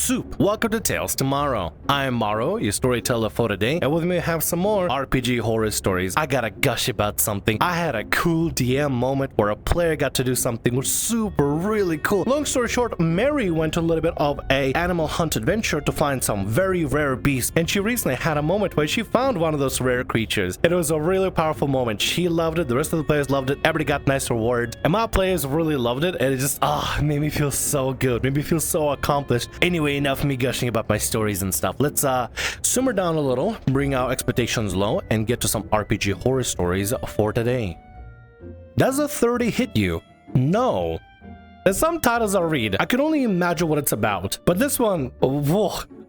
soup? Welcome to Tales Tomorrow. I am Morrow, your storyteller for today, and with me I have some more RPG horror stories. I gotta gush about something. I had a cool DM moment where a player got to do something super really cool. Long story short, Mary went on a little bit of a animal hunt adventure to find some very rare beasts, and she recently had a moment where she found one of those rare creatures. It was a really powerful moment. She loved it, the rest of the players loved it, everybody got nice rewards, and my players really loved it, and it just made me feel so good, made me feel so accomplished. Anyway, enough of me gushing about my stories and stuff. Let's simmer down a little, bring our expectations low, and get to some RPG horror stories for today. Does a 30 hit you? No. There's some titles I'll read. I can only imagine what it's about, but this one,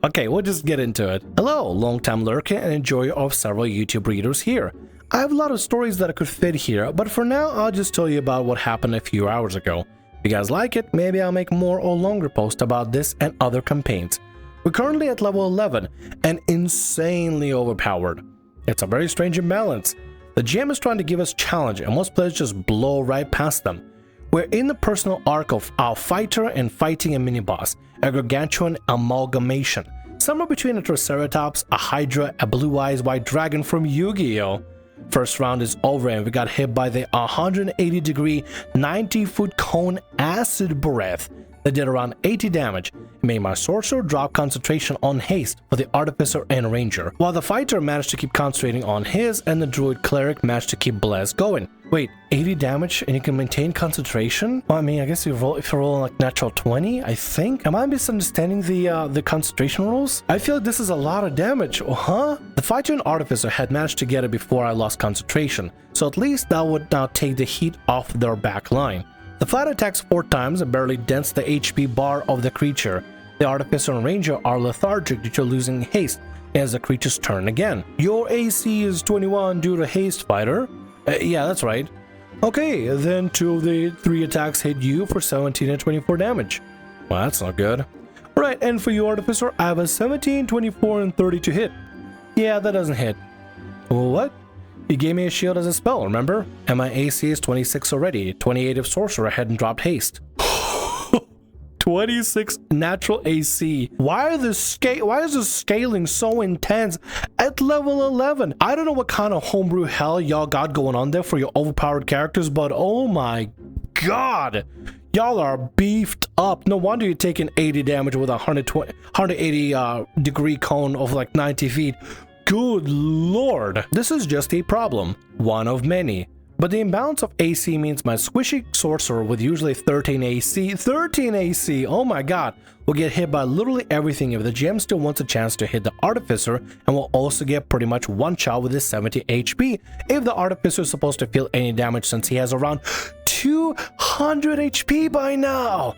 okay, we'll just get into it. Hello, long-time lurker and enjoyer of several YouTube readers here. I have a lot of stories that I could fit here, but for now, I'll just tell you about what happened a few hours ago. If you guys like it, maybe I'll make more or longer posts about this and other campaigns. We're currently at level 11 and insanely overpowered. It's a very strange imbalance. The GM is trying to give us challenge and most players just blow right past them. We're in the personal arc of our fighter and fighting a mini-boss, a gargantuan amalgamation. Somewhere between a Triceratops, a Hydra, a blue-eyes white dragon from Yu-Gi-Oh! First round is over and we got hit by the 180-degree, 90-foot cone acid breath that did around 80 damage. It made my Sorcerer drop concentration on haste for the Artificer and Ranger, while the Fighter managed to keep concentrating on his and the Druid Cleric managed to keep Bless going. Wait, 80 damage and you can maintain concentration? Well, I mean, I guess if you're rolling like natural 20, I think. Am I misunderstanding the concentration rules? I feel like this is a lot of damage, huh? The Fighter and Artificer had managed to get it before I lost concentration, so at least that would now take the heat off their back line. The Fighter attacks 4 times and barely dents the HP bar of the creature. The Artificer and Ranger are lethargic due to losing haste as the creature's turn again. Your AC is 21 due to haste, Fighter. Yeah, that's right. Okay, then 2 of the 3 attacks hit you for 17 and 24 damage. Well, that's not good. Right, and for you, Artificer, I have a 17, 24, and 30 to hit. Yeah, that doesn't hit. What? You gave me a shield as a spell, remember? And my AC is 26 already. 28 if Sorcerer hadn't dropped haste. 26 natural AC. Why is the scaling so intense at level 11? I don't know what kind of homebrew hell y'all got going on there for your overpowered characters, but oh my god, y'all are beefed up. No wonder you're taking 80 damage with a 180 degree cone of like 90 feet. Good lord. This is just a problem, one of many. But the imbalance of AC means my squishy Sorcerer with usually 13 AC, oh my god, will get hit by literally everything if the GM still wants a chance to hit the Artificer, and will also get pretty much one shot with his 70 HP if the Artificer is supposed to feel any damage since he has around 200 HP by now.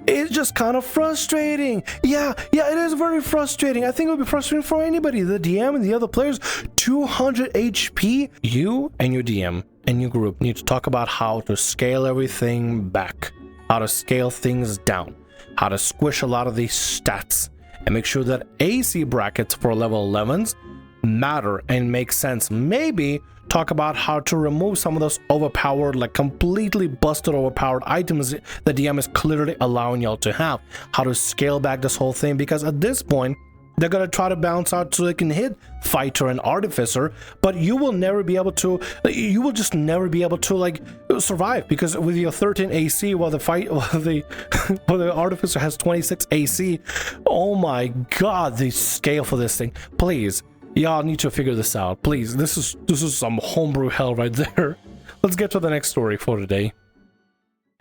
It's just kind of frustrating. Yeah, it is very frustrating. I think it would be frustrating for anybody, the DM and the other players. 200 HP. You and your DM and your group need to talk about how to scale everything back, how to scale things down, how to squish a lot of these stats, and make sure that AC brackets for level 11s matter and make sense. Maybe talk about how to remove some of those overpowered, like completely busted overpowered items the DM is clearly allowing y'all to have. How to scale back this whole thing, because at this point they're gonna try to balance out so they can hit Fighter and Artificer, but you will never be able to, you will just never be able to like survive, because with your 13 AC while the Artificer has 26 AC, oh my god, the scale for this thing. Please, y'all need to figure this out. Please, this is some homebrew hell right there. Let's get to the next story for today.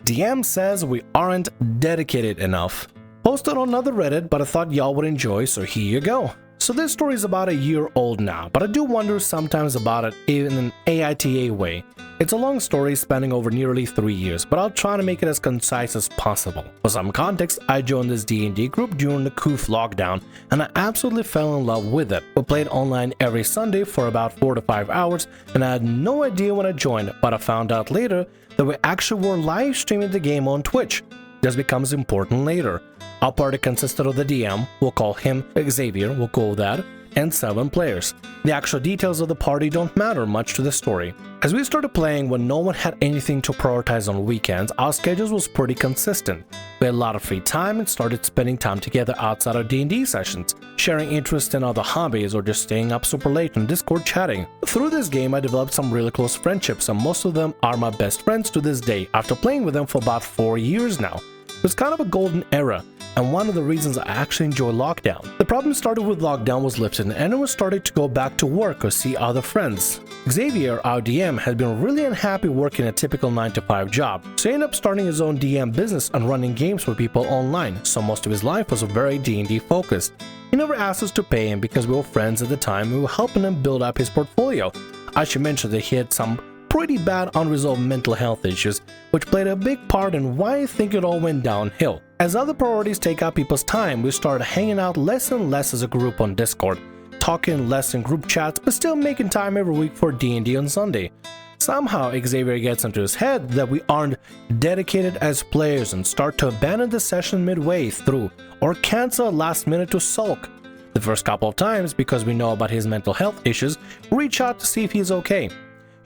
DM says we aren't dedicated enough. Posted on another Reddit, but I thought y'all would enjoy, so here you go. So this story is about a year old now, but I do wonder sometimes about it in an AITA way. It's a long story spanning over nearly 3 years, but I'll try to make it as concise as possible. For some context, I joined this D&D group during the COOF lockdown, and I absolutely fell in love with it. We played online every Sunday for about 4 to 5 hours, and I had no idea when I joined, but I found out later that we actually were live streaming the game on Twitch. This becomes important later. Our party consisted of the DM, we'll call him Xavier, we'll go with that, and 7 players. The actual details of the party don't matter much to the story. As we started playing when no one had anything to prioritize on weekends, our schedules was pretty consistent. We had a lot of free time and started spending time together outside of D&D sessions, sharing interest in other hobbies or just staying up super late on Discord chatting. Through this game I developed some really close friendships, and most of them are my best friends to this day after playing with them for about 4 years now. It was kind of a golden era, and one of the reasons I actually enjoy lockdown. The problem started with lockdown was lifted and everyone started to go back to work or see other friends. Xavier, our DM, had been really unhappy working a typical 9-to-5 job, so he ended up starting his own DM business and running games for people online, so most of his life was very D&D focused. He never asked us to pay him because we were friends at the time and we were helping him build up his portfolio. I should mention that he had some pretty bad unresolved mental health issues, which played a big part in why I think it all went downhill. As other priorities take up people's time, we started hanging out less and less as a group on Discord, talking less in group chats, but still making time every week for D&D on Sunday. Somehow Xavier gets into his head that we aren't dedicated as players and start to abandon the session midway through or cancel last minute to sulk. The first couple of times, because we know about his mental health issues, we reach out to see if he's okay.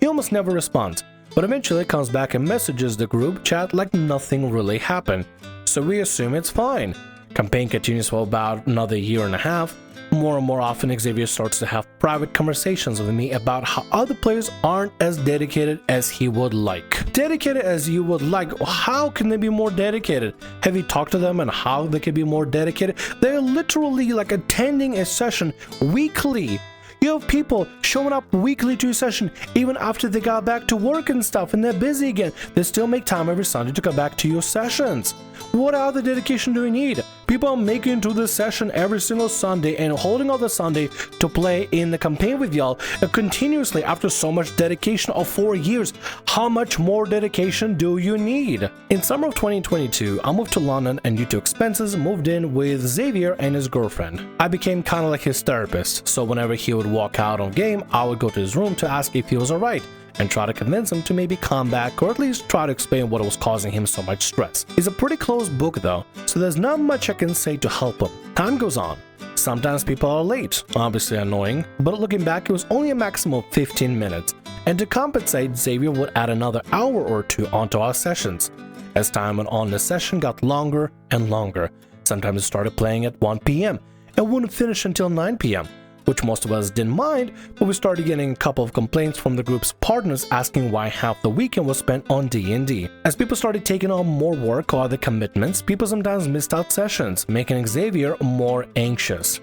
He almost never responds, but eventually comes back and messages the group chat like nothing really happened, so we assume it's fine. Campaign continues for about another year and a half. More and more often Xavier starts to have private conversations with me about how other players aren't as dedicated as he would like. Dedicated as you would like? How can they be more dedicated? Have you talked to them and how they can be more dedicated? They're literally like attending a session weekly. You have people showing up weekly to your session even after they got back to work and stuff and they're busy again. They still make time every Sunday to come back to your sessions. What other dedication do we need? People are making it to this session every single Sunday and holding out the Sunday to play in the campaign with y'all continuously after so much dedication of 4 years. How much more dedication do you need? In summer of 2022, I moved to London and due to expenses moved in with Xavier and his girlfriend. I became kind of like his therapist, so whenever he would walk out on game, I would go to his room to ask if he was alright and try to convince him to maybe come back or at least try to explain what was causing him so much stress. It's a pretty closed book though, so there's not much I can say to help him. Time goes on. Sometimes people are late, obviously annoying, but looking back it was only a maximum of 15 minutes, and to compensate Xavier would add another hour or 2 onto our sessions. As time went on, the session got longer and longer. Sometimes it started playing at 1 PM and wouldn't finish until 9 PM. Which most of us didn't mind, but we started getting a couple of complaints from the group's partners asking why half the weekend was spent on D&D. As people started taking on more work or other commitments, people sometimes missed out sessions, making Xavier more anxious.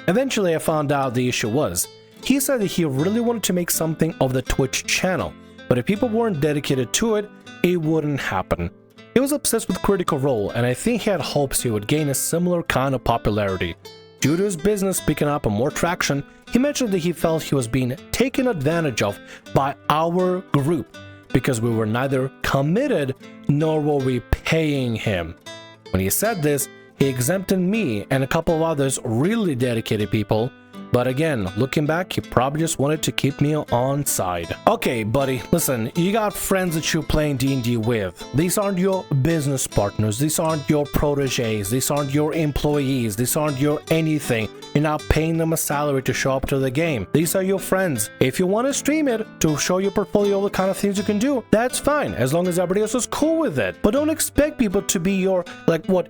Eventually I found out the issue was, he said that he really wanted to make something of the Twitch channel, but if people weren't dedicated to it, it wouldn't happen. He was obsessed with Critical Role, and I think he had hopes he would gain a similar kind of popularity. Due to his business picking up more traction, he mentioned that he felt he was being taken advantage of by our group because we were neither committed nor were we paying him. When he said this, he exempted me and a couple of others really dedicated people, but again, looking back, he probably just wanted to keep me on side. Okay, buddy, listen, you got friends that you're playing D&D with. These aren't your business partners, these aren't your proteges, these aren't your employees, these aren't your anything. You're not paying them a salary to show up to the game. These are your friends. If you want to stream it to show your portfolio the kind of things you can do, that's fine, as long as everybody else is cool with it. But don't expect people to be your,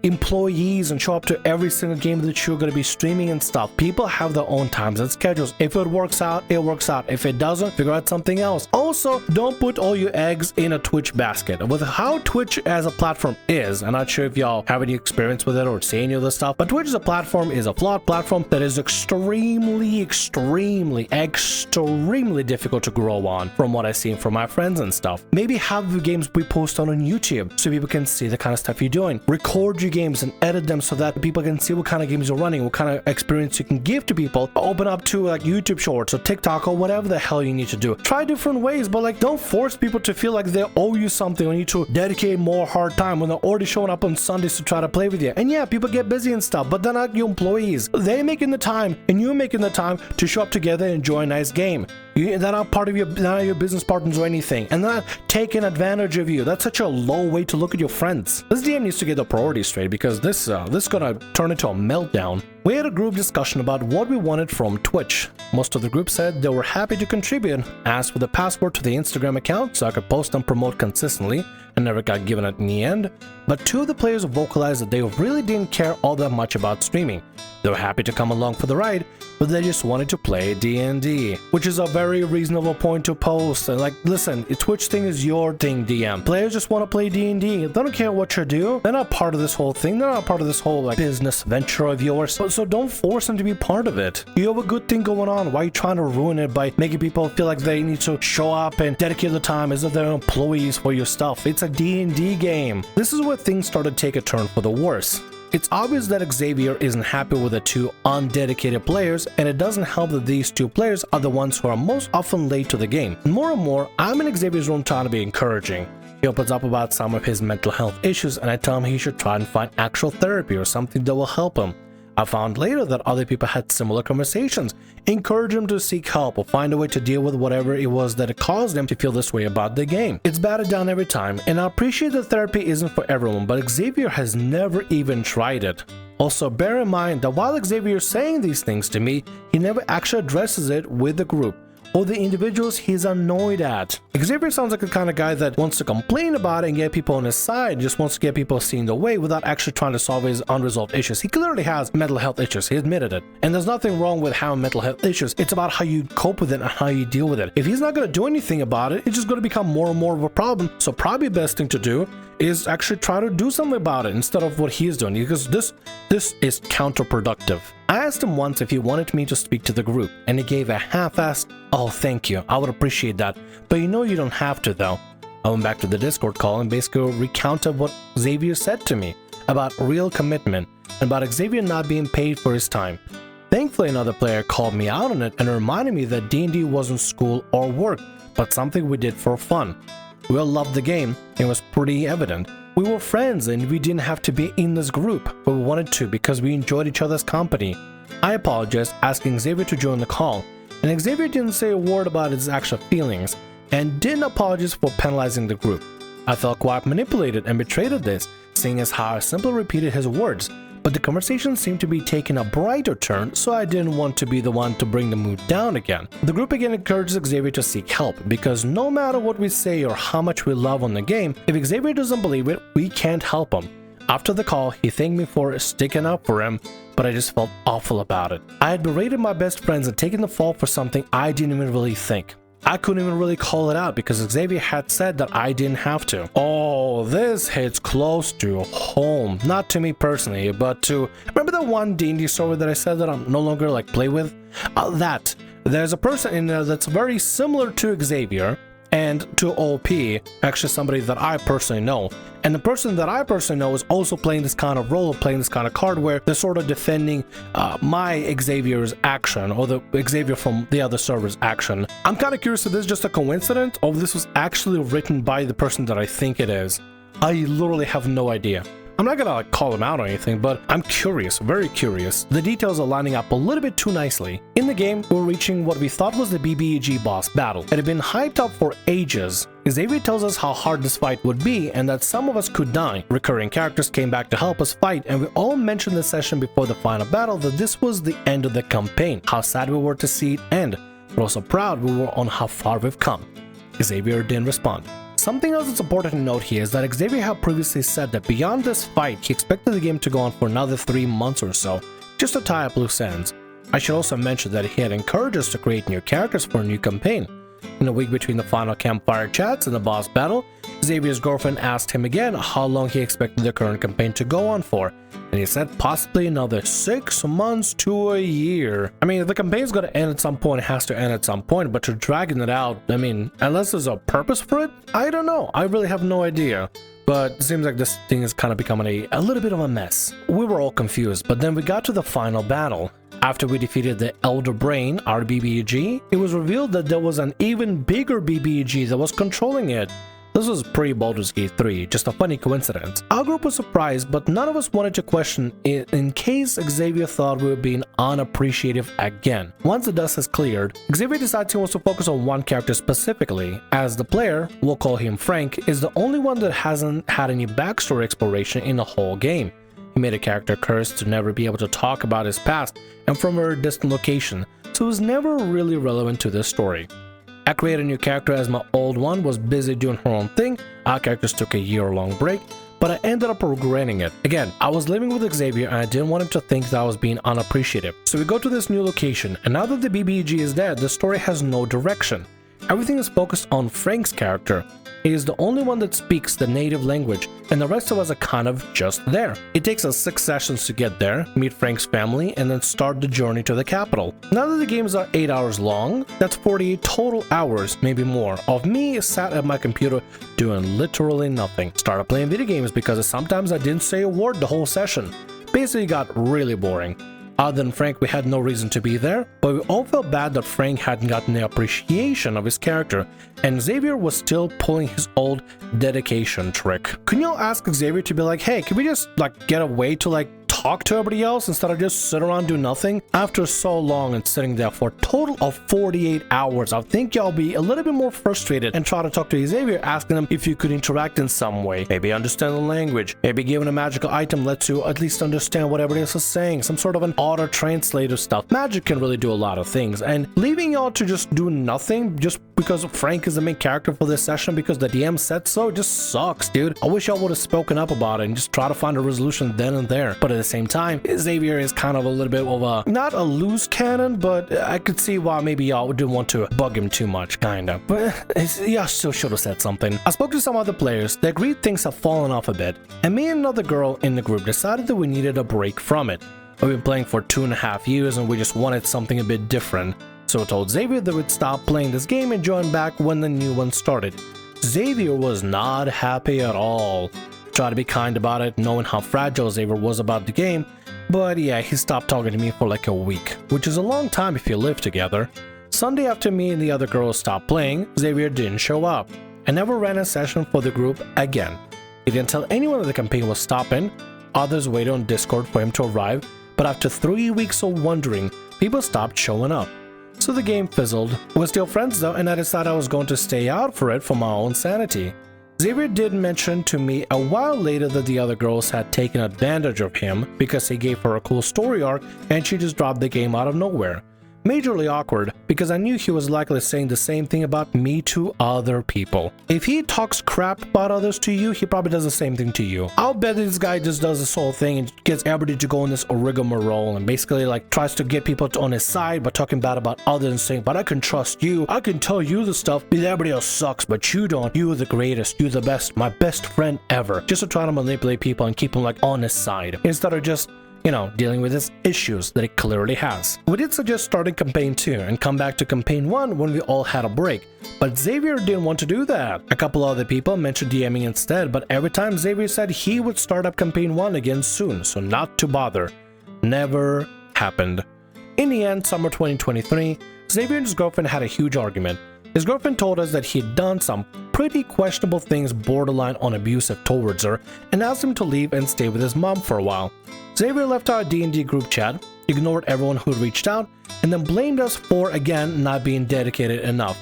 employees and show up to every single game that you're going to be streaming and stuff. People have their own times and schedules. If it works out, it works out. If it doesn't, figure out something else. Also, don't put all your eggs in a Twitch basket. With how Twitch as a platform is, I'm not sure if y'all have any experience with it or see any of this stuff, but Twitch as a platform is a flawed platform that is extremely difficult to grow on, from what I've seen from my friends and stuff. Maybe have the games we post on YouTube so people can see the kind of stuff you're doing. Record your games and edit them so that people can see what kind of games you're running, what kind of experience you can give to people. Open up to YouTube Shorts or TikTok or whatever the hell you need to do. Try different ways, but don't force people to feel like they owe you something or need to dedicate more hard time when they're already showing up on Sundays to try to play with you. And yeah, people get busy and stuff, but they're not your employees. They're making the time and you're making the time to show up together and enjoy a nice game. They're not part of they're not your business partners or anything, and they're not taking advantage of you. That's such a low way to look at your friends. This DM needs to get the priorities straight, because this is gonna turn into a meltdown. We had a group discussion about what we wanted from Twitch. Most of the group said they were happy to contribute, asked for the password to the Instagram account so I could post and promote consistently, and never got given it in the end. But two of the players vocalized that they really didn't care all that much about streaming. They were happy to come along for the ride, but they just wanted to play D&D, which is a very reasonable point to post. And like, listen, Twitch thing is your thing, DM. Players just want to play D&D. They don't care what you do. They're not part of this whole thing. They're not part of this whole like business venture of yours. So don't force them to be part of it. You have a good thing going on. Why are you trying to ruin it by making people feel like they need to show up and dedicate the time as if they're employees for your stuff? It's a D&D game. This is where things started to take a turn for the worse. It's obvious that Xavier isn't happy with the two undedicated players, and it doesn't help that these two players are the ones who are most often late to the game. And more, I'm in Xavier's room trying to be encouraging. He opens up about some of his mental health issues, and I tell him he should try and find actual therapy or something that will help him. I found later that other people had similar conversations, encourage him to seek help or find a way to deal with whatever it was that caused him to feel this way about the game. It's battered down every time, and I appreciate that therapy isn't for everyone, but Xavier has never even tried it. Also, bear in mind that while Xavier is saying these things to me, he never actually addresses it with the group or the individuals he's annoyed at. Xavier sounds like the kind of guy that wants to complain about it and get people on his side, just wants to get people seeing the way without actually trying to solve his unresolved issues. He clearly has mental health issues, he admitted it. And there's nothing wrong with having mental health issues, it's about how you cope with it and how you deal with it. If he's not going to do anything about it, it's just going to become more and more of a problem. So probably the best thing to do is actually try to do something about it instead of what he's doing, because this is counterproductive. I asked him once if he wanted me to speak to the group, and he gave a half-assed, "Oh, thank you, I would appreciate that, but you know you don't have to though." I went back to the Discord call and basically recounted what Xavier said to me about real commitment and about Xavier not being paid for his time. Thankfully, another player called me out on it and reminded me that D&D wasn't school or work, but something we did for fun. We all loved the game, it was pretty evident. We were friends and we didn't have to be in this group, but we wanted to because we enjoyed each other's company. I apologized, asking Xavier to join the call, and Xavier didn't say a word about his actual feelings, and didn't apologize for penalizing the group. I felt quite manipulated and betrayed at this, seeing as how I simply repeated his words, but the conversation seemed to be taking a brighter turn, so I didn't want to be the one to bring the mood down again. The group again encourages Xavier to seek help, because no matter what we say or how much we love on the game, if Xavier doesn't believe it, we can't help him. After the call, he thanked me for sticking up for him, but I just felt awful about it. I had berated my best friends and taken the fall for something I didn't even really think. I couldn't even really call it out because Xavier had said that I didn't have to. Oh, this hits close to home. Not to me personally, but to... Remember that one D&D story that I said that I'm no longer like play with? There's a person in there that's very similar to Xavier and to OP, actually somebody that I personally know. And the person that I personally know is also playing this kind of role, playing this kind of card where they're sort of defending my Xavier's action, or the Xavier from the other server's action. I'm kind of curious if this is just a coincidence, or if this was actually written by the person that I think it is. I literally have no idea. I'm not gonna like call him out or anything, but I'm curious, very curious. The details are lining up a little bit too nicely. In the game, we're reaching what we thought was the BBEG boss battle. It had been hyped up for ages. Xavier tells us how hard this fight would be and that some of us could die. Recurring characters came back to help us fight, and we all mentioned the session before the final battle that this was the end of the campaign. How sad we were to see it end, but also proud we were on how far we've come. Xavier didn't respond. Something else that's important to note here is that Xavier had previously said that beyond this fight, he expected the game to go on for another 3 months or so, just to tie up loose ends. I should also mention that he had encouraged us to create new characters for a new campaign. In the week between the final campfire chats and the boss battle, Xavier's girlfriend asked him again how long he expected the current campaign to go on for, and he said possibly another 6 months to a year. I mean, if the campaign's gonna end at some point, it has to end at some point, but to dragging it out, I mean, unless there's a purpose for it, I don't know. I really have no idea. But it seems like this thing is kind of becoming a little bit of a mess. We were all confused, but then we got to the final battle. After we defeated the Elder Brain, our BBEG, it was revealed that there was an even bigger BBEG that was controlling it. This was pre-Baldur's Gate 3, just a funny coincidence. Our group was surprised, but none of us wanted to question it in case Xavier thought we were being unappreciative again. Once the dust has cleared, Xavier decides he wants to focus on one character specifically, as the player, we'll call him Frank, is the only one that hasn't had any backstory exploration in the whole game. He made a character cursed to never be able to talk about his past and from a distant location, so it was never really relevant to this story. I created a new character as my old one was busy doing her own thing. Our characters took a year-long break, but I ended up regretting it. Again, I was living with Xavier and I didn't want him to think that I was being unappreciative. So we go to this new location, and now that the BBG is dead, the story has no direction. Everything is focused on Frank's character. He is the only one that speaks the native language, and the rest of us are kind of just there. It takes us 6 sessions to get there, meet Frank's family, and then start the journey to the capital. Now that the games are 8 hours long, that's 48 total hours, maybe more, of me sat at my computer doing literally nothing. Started playing video games because sometimes I didn't say a word the whole session. Basically got really boring. Other than Frank, we had no reason to be there, but we all felt bad that Frank hadn't gotten the appreciation of his character, and Xavier was still pulling his old dedication trick. Couldn't y'all ask Xavier to be like, hey, can we just get away to talk to everybody else instead of just sit around do nothing? After so long and sitting there for a total of 48 hours, I think y'all be a little bit more frustrated and try to talk to Xavier, asking him if you could interact in some way, maybe understand the language, maybe given a magical item lets you at least understand whatever it is saying, some sort of an auto translator stuff. Magic can really do a lot of things, and leaving y'all to just do nothing just because Frank is the main character for this session because the DM said so just sucks, dude. I wish y'all would have spoken up about it and just try to find a resolution then and there. But at the same time, Xavier is kind of a little bit of a, not a loose cannon, but I could see why maybe y'all didn't want to bug him too much, kinda. But yeah, still should have said something. I spoke to some other players. They agreed things have fallen off a bit, and me and another girl in the group decided that we needed a break from it. We've been playing for 2.5 years and we just wanted something a bit different. So I told Xavier that we'd stop playing this game and join back when the new one started. Xavier was not happy at all. Tried to be kind about it, knowing how fragile Xavier was about the game, but yeah, he stopped talking to me for like a week, which is a long time if you live together. Sunday after me and the other girls stopped playing, Xavier didn't show up. I never ran a session for the group again. He didn't tell anyone that the campaign was stopping. Others waited on Discord for him to arrive, but after 3 weeks of wondering, people stopped showing up. So the game fizzled. We're still friends though, and I decided I was going to stay out for it for my own sanity. Xavier did mention to me a while later that the other girls had taken advantage of him because he gave her a cool story arc and she just dropped the game out of nowhere. Majorly awkward because I knew he was likely saying the same thing about me to other people. If he talks crap about others to you, he probably does the same thing to you. I'll bet this guy just does this whole thing and gets everybody to go on this rigmarole and basically tries to get people on his side by talking bad about others and saying, but I can trust you, I can tell you the stuff, everybody else sucks, but you don't, you're the greatest, you're the best, my best friend ever. Just to try to manipulate people and keep them on his side instead of just dealing with his issues that it clearly has. We did suggest starting campaign 2 and come back to campaign 1 when we all had a break, but Xavier didn't want to do that. A couple other people mentioned DMing instead, but every time Xavier said he would start up campaign 1 again soon, so not to bother. Never happened. In the end, summer 2023, Xavier and his girlfriend had a huge argument. His girlfriend told us that he'd done some pretty questionable things borderline on abusive towards her and asked him to leave and stay with his mom for a while. Xavier left our D&D group chat, ignored everyone who reached out, and then blamed us for, again, not being dedicated enough.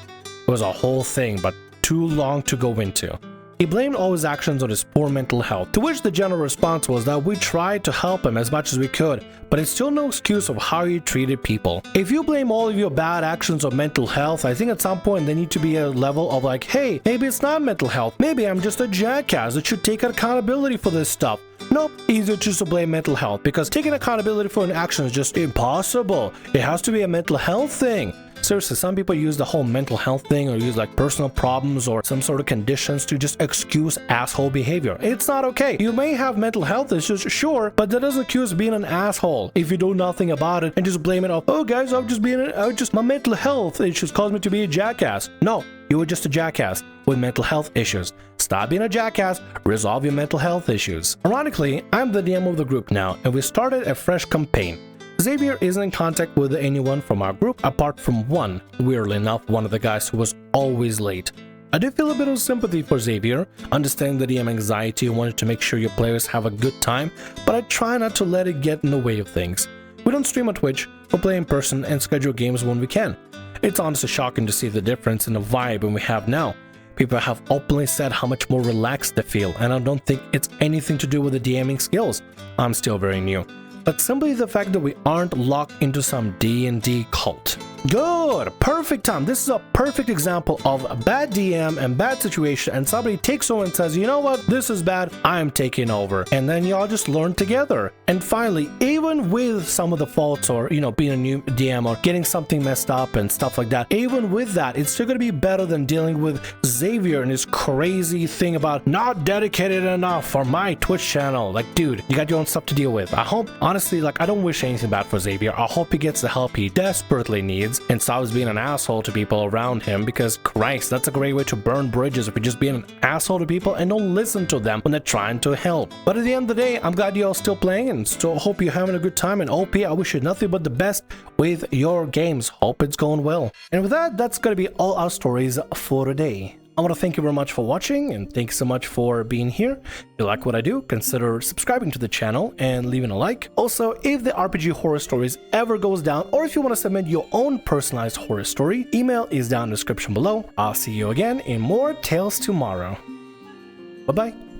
It was a whole thing, but too long to go into. He blamed all his actions on his poor mental health, to which the general response was that we tried to help him as much as we could, but it's still no excuse of how he treated people. If you blame all of your bad actions on mental health, I think at some point there need to be a level of hey, maybe it's not mental health, maybe I'm just a jackass that should take accountability for this stuff. Nope, easier just to blame mental health, because taking accountability for an action is just impossible. It has to be a mental health thing. Seriously, some people use the whole mental health thing or use personal problems or some sort of conditions to just excuse asshole behavior. It's not okay. You may have mental health issues, sure, but that doesn't excuse being an asshole if you do nothing about it and just blame it off, oh guys, my mental health issues caused me to be a jackass. No, you were just a jackass with mental health issues. Stop being a jackass, resolve your mental health issues. Ironically, I'm the DM of the group now, and we started a fresh campaign. Xavier isn't in contact with anyone from our group apart from one, weirdly enough, one of the guys who was always late. I do feel a bit of sympathy for Xavier, understanding the DM anxiety and wanting to make sure your players have a good time, but I try not to let it get in the way of things. We don't stream on Twitch, we play in person and schedule games when we can. It's honestly shocking to see the difference in the vibe we have now. People have openly said how much more relaxed they feel, and I don't think it's anything to do with the DMing skills. I'm still very new. But simply the fact that we aren't locked into some D&D cult. Good! Perfect time! This is a perfect example of a bad DM and bad situation, and somebody takes over and says, you know what, this is bad, I'm taking over. And then y'all just learn together. And finally, even with some of the faults or, being a new DM or getting something messed up and stuff like that, even with that, it's still gonna be better than dealing with Xavier and his crazy thing about not dedicated enough for my Twitch channel. Like, dude, you got your own stuff to deal with. I hope, honestly, I don't wish anything bad for Xavier. I hope he gets the help he desperately needs and stops being an asshole to people around him, because Christ, that's a great way to burn bridges if you're just being an asshole to people and don't listen to them when they're trying to help. But at the end of the day, I'm glad you're still playing and still hope you're having a good time, and OP, I wish you nothing but the best with your games. Hope it's going well. And with that, that's gonna be all our stories for today. I want to thank you very much for watching, and thanks so much for being here. If you like what I do, consider subscribing to the channel and leaving a like. Also, if the RPG Horror Stories ever goes down, or if you want to submit your own personalized horror story, email is down in the description below. I'll see you again in more Tales tomorrow. Bye-bye.